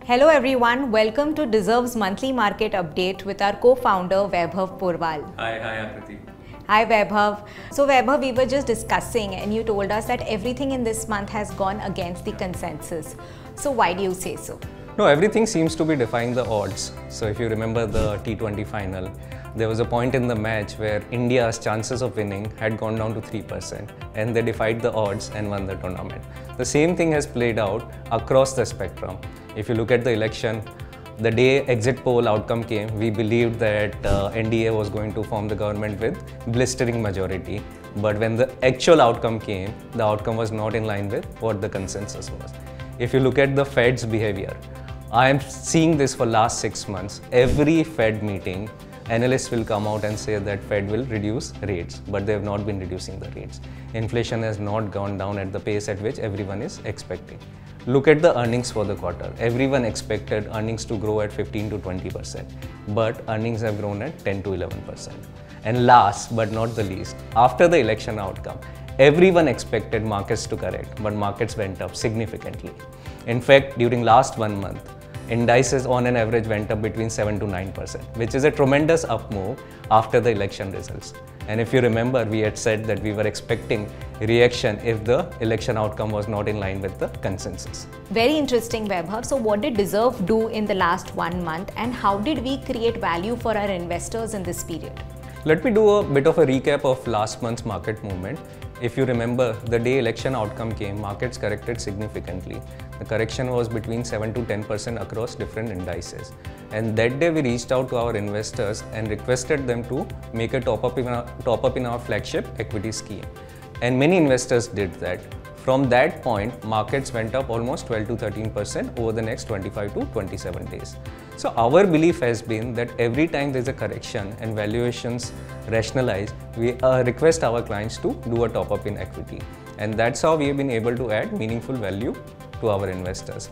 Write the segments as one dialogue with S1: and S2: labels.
S1: Hello everyone, welcome to Dezerv's monthly market update with our co-founder Vaibhav Purwal.
S2: Hi Akriti.
S1: Hi Vaibhav. So Vaibhav, we were just discussing and you told us that everything in this month has gone against the consensus. So why do you say so?
S2: No, everything seems to be defying the odds. So if you remember the T20 final, there was a point in the match where India's chances of winning had gone down to 3% and they defied the odds and won the tournament. The same thing has played out across the spectrum. If you look at the election, the day exit poll outcome came, we believed that NDA was going to form the government with blistering majority. But when the actual outcome came, the outcome was not in line with what the consensus was. If you look at the Fed's behavior, I am seeing this for last 6 months. Every Fed meeting, analysts will come out and say that Fed will reduce rates, but they have not been reducing the rates. Inflation has not gone down at the pace at which everyone is expecting. Look at the earnings for the quarter. Everyone expected earnings to grow at 15 to 20%, but earnings have grown at 10 to 11%. And last but not the least, after the election outcome, everyone expected markets to correct, but markets went up significantly. In fact, during last 1 month, indices on an average went up between 7 to 9%, which is a tremendous up move after the election results. And if you remember, we had said that we were expecting reaction if the election outcome was not in line with the consensus.
S1: Very interesting, Vaibhav. So what did Dezerv do in the last 1 month and how did we create value for our investors in this period?
S2: Let me do a bit of a recap of last month's market movement. If you remember, the day election outcome came, markets corrected significantly. The correction was between 7 to 10% across different indices. And that day we reached out to our investors and requested them to make a top up in our flagship equity scheme. And many investors did that. From that point, markets went up almost 12 to 13% over the next 25 to 27 days. So our belief has been that every time there's a correction and valuations rationalize, we request our clients to do a top up in equity. And that's how we have been able to add meaningful value to our investors.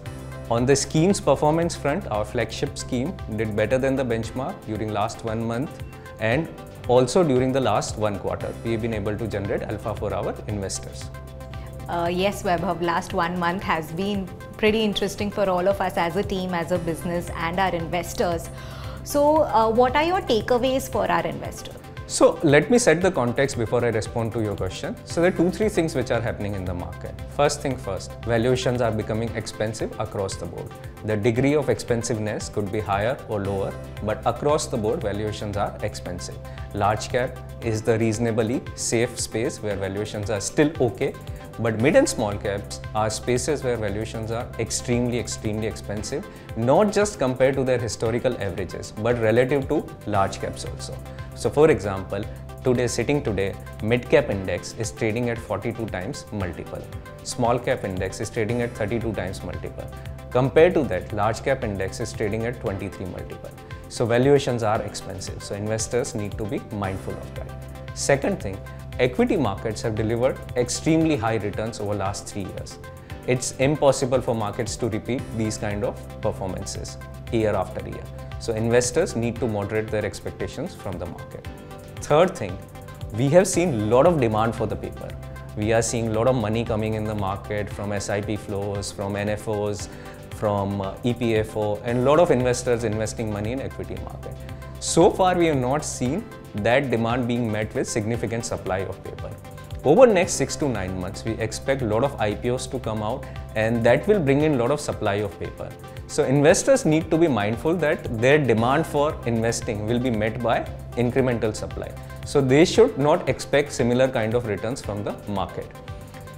S2: On the scheme's performance front, our flagship scheme did better than the benchmark during last 1 month and also during the last 1 quarter. We have been able to generate alpha for our investors.
S1: Yes, Vaibhav, last 1 month has been pretty interesting for all of us as a team, as a business and our investors. So what are your takeaways for our investors?
S2: So let me set the context before I respond to your question. So there are 2-3 things which are happening in the market. First thing first, valuations are becoming expensive across the board. The degree of expensiveness could be higher or lower, but across the board valuations are expensive. Large cap is the reasonably safe space where valuations are still okay, but mid and small caps are spaces where valuations are extremely expensive, not just compared to their historical averages, but relative to large caps also. So for example, sitting today, mid cap index is trading at 42 times multiple. Small cap index is trading at 32 times multiple. Compared to that, large cap index is trading at 23 multiple. So valuations are expensive. So investors need to be mindful of that. Second thing, equity markets have delivered extremely high returns over last 3 years. It's impossible for markets to repeat these kind of performances year after year. So investors need to moderate their expectations from the market. Third thing, we have seen a lot of demand for the paper. We are seeing a lot of money coming in the market from SIP flows, from NFOs, from EPFO, and a lot of investors investing money in equity market. So far, we have not seen that demand being met with significant supply of paper. Over the next 6 to 9 months, we expect a lot of IPOs to come out and that will bring in a lot of supply of paper. So investors need to be mindful that their demand for investing will be met by incremental supply. So they should not expect similar kind of returns from the market.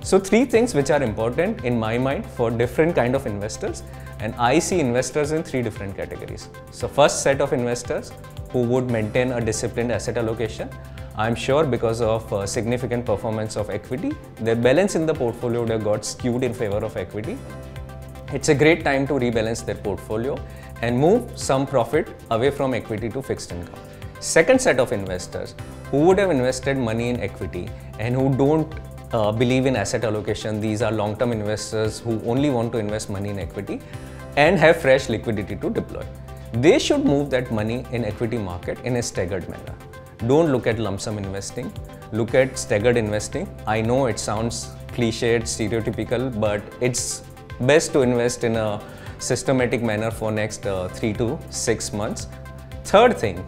S2: So 3 things which are important in my mind for different kind of investors, and I see investors in 3 different categories. So first set of investors who would maintain a disciplined asset allocation. I'm sure because of significant performance of equity, their balance in the portfolio would have got skewed in favor of equity. It's a great time to rebalance their portfolio and move some profit away from equity to fixed income. Second set of investors who would have invested money in equity and who don't believe in asset allocation. These are long-term investors who only want to invest money in equity and have fresh liquidity to deploy. They should move that money in equity market in a staggered manner. Don't look at lump sum investing, look at staggered investing. I know it sounds cliched, stereotypical, but it's best to invest in a systematic manner for next 3 to 6 months. Third thing,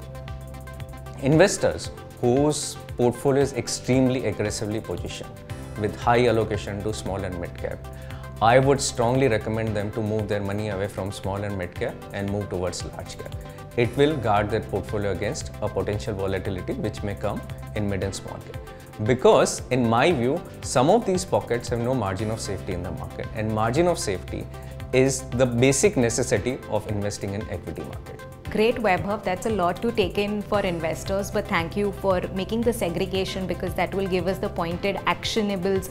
S2: investors whose portfolio is extremely aggressively positioned with high allocation to small and mid cap, I would strongly recommend them to move their money away from small and mid cap and move towards large cap. It will guard their portfolio against a potential volatility which may come in mid and small cap. Because in my view, some of these pockets have no margin of safety in the market, and margin of safety is the basic necessity of investing in equity market.
S1: Great, Vaibhav. That's a lot to take in for investors, but thank you for making the segregation, because that will give us the pointed actionables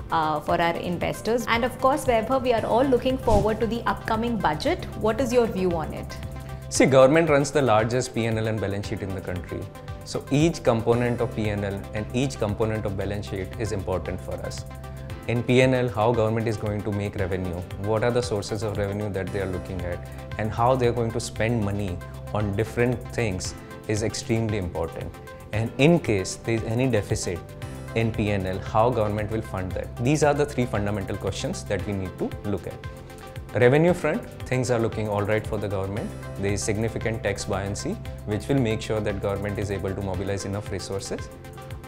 S1: for our investors. And of course, Vaibhav, we are all looking forward to the upcoming budget. What is your view on it?
S2: See, government runs the largest P&L and balance sheet in the country. So each component of P&L and each component of balance sheet is important for us. In P&L, how government is going to make revenue, what are the sources of revenue that they are looking at, and how they are going to spend money on different things is extremely important. And in case there is any deficit in P&L, how government will fund that. These are the three fundamental questions that we need to look at. Revenue front, things are looking all right for the government. There is significant tax buoyancy, which will make sure that government is able to mobilize enough resources.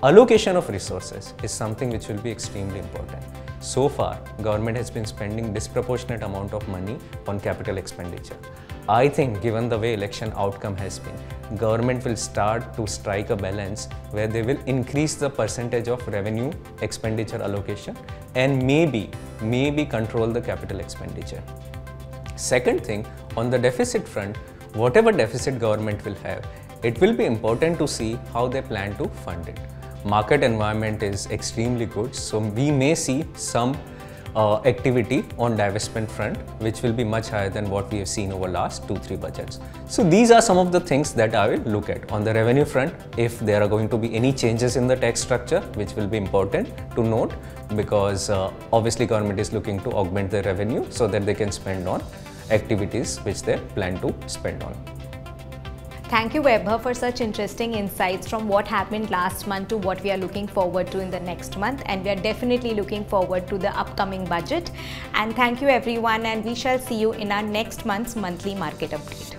S2: Allocation of resources is something which will be extremely important. So far, government has been spending disproportionate amount of money on capital expenditure. I think given the way election outcome has been, government will start to strike a balance where they will increase the percentage of revenue expenditure allocation and maybe control the capital expenditure. Second thing, on the deficit front, whatever deficit government will have, it will be important to see how they plan to fund it. Market environment is extremely good, so we may see some activity on divestment front, which will be much higher than what we have seen over last 2-3 budgets. So these are some of the things that I will look at. On the revenue front, if there are going to be any changes in the tax structure, which will be important to note, because obviously government is looking to augment their revenue so that they can spend on activities which they plan to spend on.
S1: Thank you, Vaibhav, for such interesting insights from what happened last month to what we are looking forward to in the next month. And we are definitely looking forward to the upcoming budget. And thank you, everyone. And we shall see you in our next month's monthly market update.